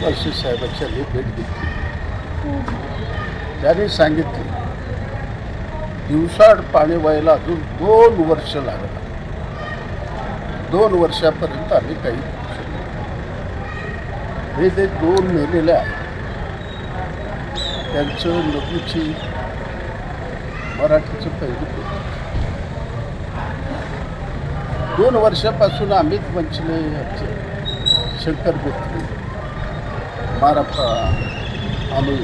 वाशी साहेबांच्या भेट घेतली. त्यांनी सांगितले दिवसाआड पाणी व्हायला अजून 2 वर्ष लागणार. 2 वर्षापर्यंत आम्ही काही हे ते 2 मेलेले आहेत. त्यांचं लघुची मराठीचं पहिलं पुस्तक 2 वर्षापासून अमित मंचले यांचे शंकर बेत्री माराप्पा आणि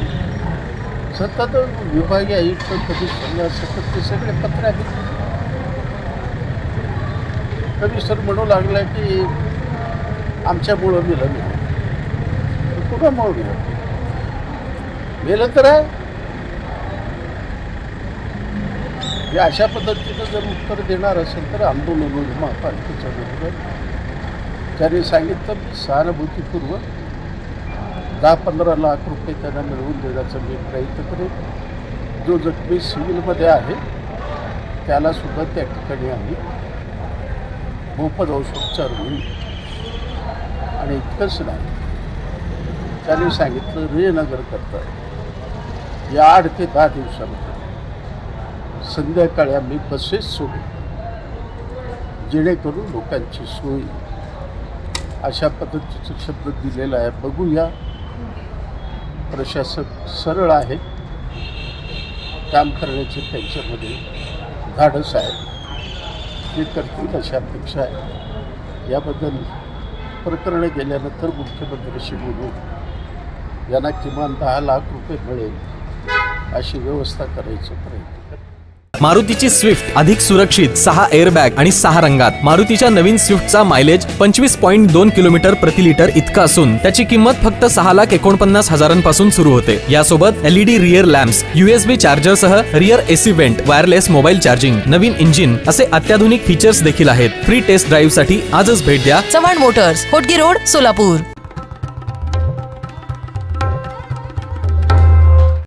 सतत विभागीय आयुक्त कधी सतत ते सगळे पत्र आहेत. कधी सर म्हणू लागला की आमच्यामुळं मेलं नाही. कुणामुळं मेलं तर आहे. हे अशा पद्धतीनं जर उत्तर देणार असेल तर आंदोलन होईल महापालिकेच्या विरोधात. त्यांनी सांगितलं सहानुभूतीपूर्वक 10-15 लाख रुपये त्यांना मिळवून देण्याचा मी प्रयत्न करेन. जो जखमी सिव्हिलमध्ये आहे त्यालासुद्धा त्या ठिकाणी आम्ही मोफत औषधोपचार होईल. आणि इतकंच नाही, त्यांनी सांगितलं रेनगर करता या 8 ते 10 दिवसामध्ये संध्याकाळी आम्ही बसेस सोडू जेणेकरून लोकांची सोय. अशा पद्धतीचा शब्द दिलेला आहे. बघूया, प्रशासक सरळ आहे, काम करण्याचे त्यांच्यामध्ये धाडस आहे, ते करतील अशी अपेक्षा आहे. याबद्दल प्रकरण गेल्यानंतर मुख्यमंत्र्यांशी बोलून यांना किमान 10 लाख रुपये मिळेल अशी व्यवस्था करायचा प्रयत्न करेल. मारुतीची स्विफ्ट अधिक सुरक्षित 6 एअरबॅग आणि 6 रंगात. मारुतीच्या नवीन स्विफ्टचा मायलेज 25.2 किलोमीटर प्रति लिटर इतका असून त्याची किंमत फक्त 6,49,000 सुरू होते. यासोबत LED rear lamps, USB charger सह rear AC vent, wireless mobile charging, नवीन इंजिन असे अत्याधुनिक फीचर्स देखील आहेत. फ्री टेस्ट ड्राईव्ह साठी आजच भेट द्या चव्हाण मोटर्स, होटगी रोड, सोलापूर.